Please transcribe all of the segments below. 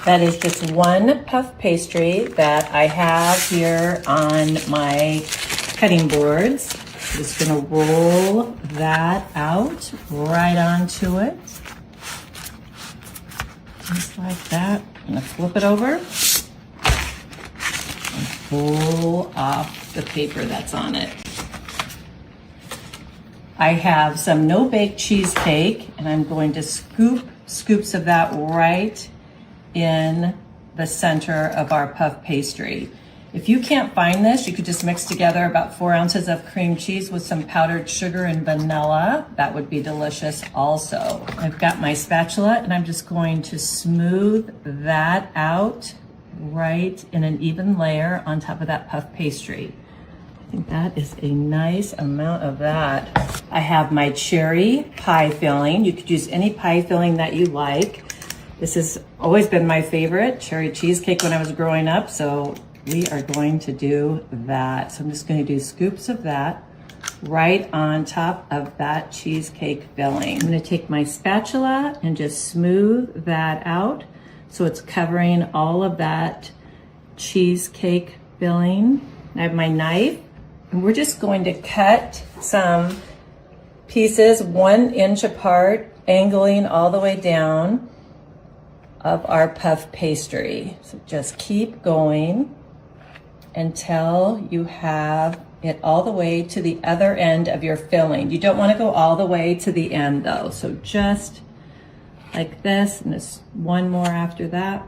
That is just one puff pastry that I have here on my cutting boards. I'm just gonna roll that out right onto it. Just like that. I'm gonna flip it over and pull off the paper that's on it. I have some no-bake cheesecake, and I'm going to scoop scoops of that right in the center of our puff pastry. If you can't find this, you could just mix together about 4 ounces of cream cheese with some powdered sugar and vanilla. That would be delicious also. I've got my spatula, and I'm just going to smooth that out right in an even layer on top of that puff pastry. I think that is a nice amount of that. I have my cherry pie filling. You could use any pie filling that you like. This has always been my favorite, cherry cheesecake when I was growing up, so we are going to do that. So I'm just going to do scoops of that right on top of that cheesecake filling. I'm going to take my spatula and just smooth that out so it's covering all of that cheesecake filling. I have my knife, and we're just going to cut some pieces 1 inch apart, angling all the way down of our puff pastry. So just keep going until you have it all the way to the other end of your filling. You don't want to go all the way to the end though. So just like this, and just one more after that.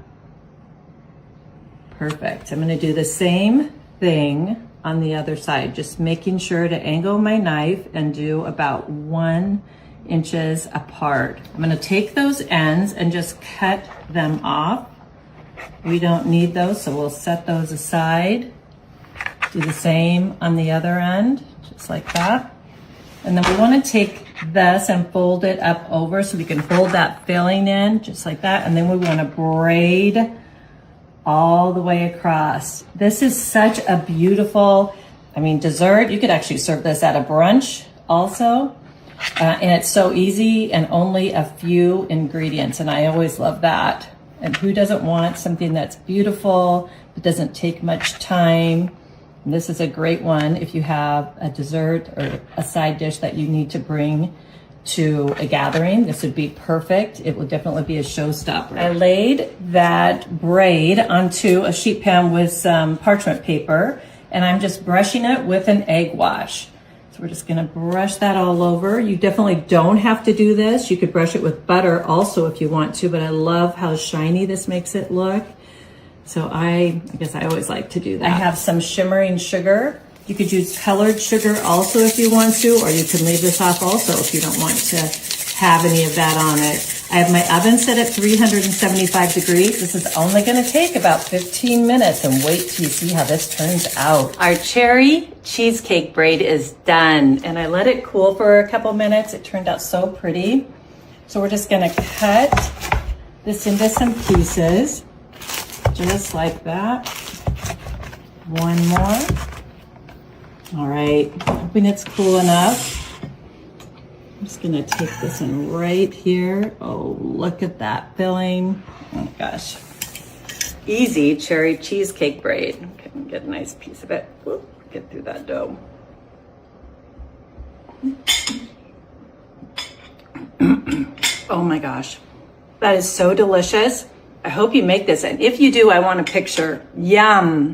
Perfect. I'm going to do the same thing on the other side, just making sure to angle my knife and do about 1 inches apart. I'm going to take those ends and just cut them off. We don't need those, so we'll set those aside. Do the same on the other end, just like that. And then we want to take this and fold it up over so we can fold that filling in, just like that. And then we want to braid all the way across. This is such a beautiful, dessert. You could actually serve this at a brunch also. And it's so easy and only a few ingredients. And I always love that. And who doesn't want something that's beautiful, but doesn't take much time? And this is a great one if you have a dessert or a side dish that you need to bring to a gathering. This would be perfect. It will definitely be a showstopper. I laid that braid onto a sheet pan with some parchment paper, and I'm just brushing it with an egg wash. So we're just gonna brush that all over. You definitely don't have to do this. You could brush it with butter also if you want to, but I love how shiny this makes it look. So I guess I always like to do that. I have some shimmering sugar. You could use colored sugar also if you want to, or you can leave this off also if you don't want to have any of that on it. I have my oven set at 375 degrees. This is only gonna take about 15 minutes, and wait till you see how this turns out. Our cherry cheesecake braid is done, and I let it cool for a couple minutes. It turned out so pretty. So we're just gonna cut this into some pieces, just like that. One more. All right, hoping it's cool enough. I'm just gonna take this one right here. Oh, look at that filling. Oh my gosh. Easy cherry cheesecake braid. Okay, get a nice piece of it. Whoop, get through that dough. Oh my gosh, that is so delicious. I hope you make this, and if you do, I want a picture. Yum.